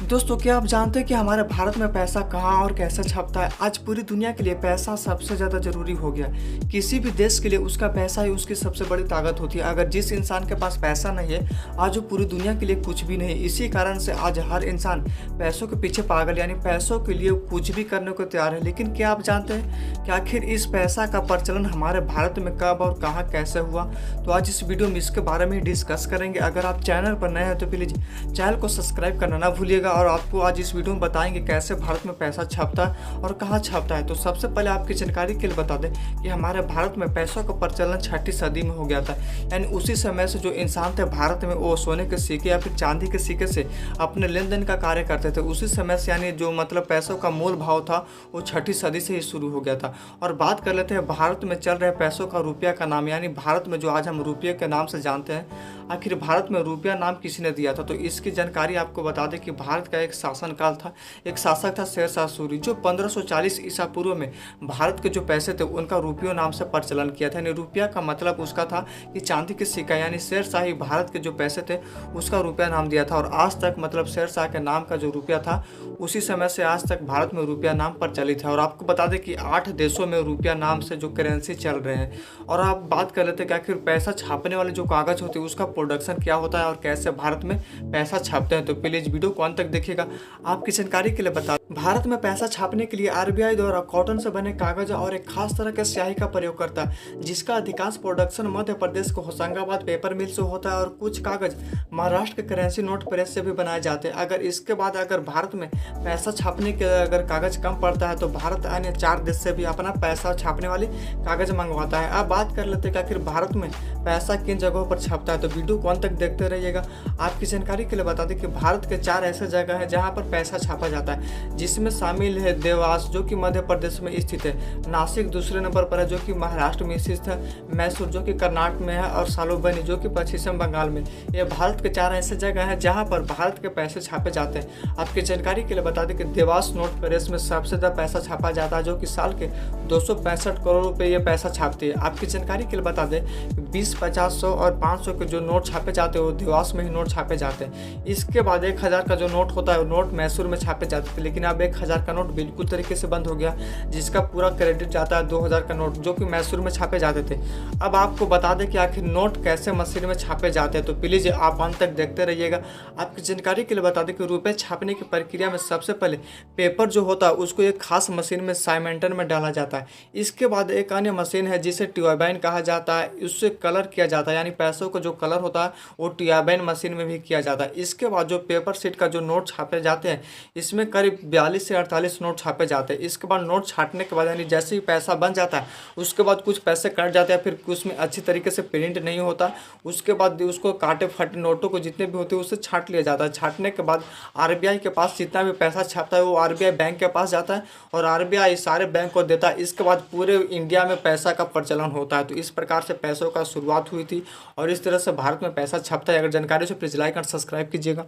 दोस्तों, क्या आप जानते हैं कि हमारे भारत में पैसा कहाँ और कैसे छपता है। आज पूरी दुनिया के लिए पैसा सबसे ज़्यादा ज़रूरी हो गया। किसी भी देश के लिए उसका पैसा ही उसकी सबसे बड़ी ताकत होती है। अगर जिस इंसान के पास पैसा नहीं है, आज वो पूरी दुनिया के लिए कुछ भी नहीं। इसी कारण से आज हर इंसान पैसों के पीछे पागल, यानी पैसों के लिए कुछ भी करने को तैयार है। लेकिन क्या आप जानते हैं कि आखिर इस पैसा का प्रचलन हमारे भारत में कब और कहाँ कैसे हुआ? तो आज इस वीडियो में इसके बारे में डिस्कस करेंगे। अगर आप चैनल पर नए हैं तो प्लीज़ चैनल को सब्सक्राइब करना ना भूलिएगा। और आपको आज इस वीडियो में बताएंगे कैसे भारत में पैसा छपता है और कहाँ छपता है। तो सबसे पहले आपकी जानकारी के लिए बता दें कि हमारे भारत में पैसों का प्रचलन 6ठी सदी में हो गया था। यानी उसी समय से जो इंसान थे भारत में, वो सोने के सिक्के या फिर चांदी के सिक्के से अपने लेन देन का कार्य करते थे। उसी समय से यानी जो मतलब पैसों का मूल भाव था वो 6ठी सदी से ही शुरू हो गया था। और बात कर लेते हैं भारत में चल रहे पैसों का रुपया का नाम, यानी भारत में जो आज हम रुपये के नाम से जानते हैं, आखिर भारत में रुपया नाम किसी ने दिया था। तो इसकी जानकारी आपको बता दें कि भारत का एक शासनकाल था, एक शासक था शेरशाह सूरी, जो 1540 ईसा पूर्व में भारत के जो पैसे थे उनका रुपयों नाम से प्रचलन किया था। यानी रुपया का मतलब उसका था कि चांदी के सिक्का, यानी शेरशाही भारत के जो पैसे थे उसका रुपया नाम दिया था। और आज तक मतलब शेरशाह के नाम का जो रुपया था उसी समय से आज तक भारत में रुपया नाम प्रचलित है। और आपको बता दें कि 8 देशों में रुपया नाम से जो करेंसी चल रहे हैं। और आप बात कर लेते हैं कि आखिर पैसा छापने वाले जो कागज होते हैं उसका प्रोडक्शन क्या होता है और कैसे भारत में पैसा छापते हैं। तो प्लीज वीडियो को अंत तक देखिएगा। आपकी जानकारी के लिए बता, भारत में पैसा छापने के लिए आरबीआई द्वारा कॉटन से बने कागज और एक खास तरह के स्याही का प्रयोग करता है, जिसका अधिकांश प्रोडक्शन मध्य प्रदेश को होशंगाबाद पेपर मिल से होता है। और कुछ कागज महाराष्ट्र के करेंसी नोट प्रेस से भी बनाए जाते हैं। अगर भारत में पैसा छापने के अगर कागज कम पड़ता है तो भारत अन्य 4 देश से भी अपना पैसा छापने वाली कागज मंगवाता है। अब बात कर लेते हैं कि आखिर भारत में पैसा किन जगहों पर छपता है। तो वीडियो को अंत तक देखते रहिएगा। आपकी जानकारी के लिए बता दें कि भारत के 4 ऐसे जगह हैं जहां पर पैसा छापा जाता है, जिसमें शामिल है देवास, जो कि मध्य प्रदेश में स्थित है, नासिक दूसरे नंबर पर है जो कि महाराष्ट्र में स्थित है, मैसूर जो कि कर्नाटक में है, और सालोबनी जो कि पश्चिम बंगाल में। ये भारत के 4 ऐसे जगह हैं जहां पर भारत के पैसे छापे जाते हैं। आपकी जानकारी के लिए बता दें कि देवास नोट प्रेस में सबसे ज़्यादा पैसा छापा जाता है, जो कि साल के 265 करोड़ रुपये ये पैसा छापती है। आपकी जानकारी के लिए बता दें 20, 50, 100 और 500 के जो नोट छापे जाते हैं वो देवास में ही नोट छापे जाते हैं। इसके बाद 1000 का जो नोट होता है वो नोट मैसूर में छापे जाते थे। लेकिन अब 1000 का नोट बिल्कुल तरीके से बंद हो गया, जिसका पूरा क्रेडिट जाता है 2000 का नोट, जो कि मैसूर में छापे जाते थे। अब आपको बता दें कि आखिर नोट कैसे मशीन में छापे जाते हैं। तो प्लीज़ आप अंत तक देखते रहिएगा। आपकी जानकारी के लिए बता दें कि रुपये छापने की प्रक्रिया में सबसे पहले पेपर जो होता है उसको एक खास मशीन में साइमेंटन में डाला जाता है। इसके बाद एक अन्य मशीन है जिसे ट्यूबाइन कहा जाता है, उससे कलर किया जाता है, यानी पैसों का जो कलर होता है वो ट्यूबाइन मशीन में भी किया जाता है। इसके बाद जो पेपर शीट का जो नोट छापे जाते हैं, इसमें करीब 42 से 48 नोट छापे जाते हैं। इसके बाद नोट छाटने के बाद यानी जैसे ही पैसा बन जाता है उसके बाद कुछ पैसे कट जाते हैं, फिर कुछ में अच्छी तरीके से प्रिंट नहीं होता। उसके बाद उसको काटे फटे नोटों को जितने भी होते हैं उससे छाट लिया जाता है। छाटने के बाद आरबीआई के पास जितना भी पैसा छापता है वो आरबीआई बैंक के पास जाता है और आरबीआई सारे बैंक को देता है। इसके बाद पूरे इंडिया में पैसा का प्रचलन होता है। तो इस प्रकार से पैसों का शुरुआत हुई थी और इस तरह से भारत में पैसा छपता है। अगर जानकारी से प्लीज़ लाइक और सब्सक्राइब कीजिएगा।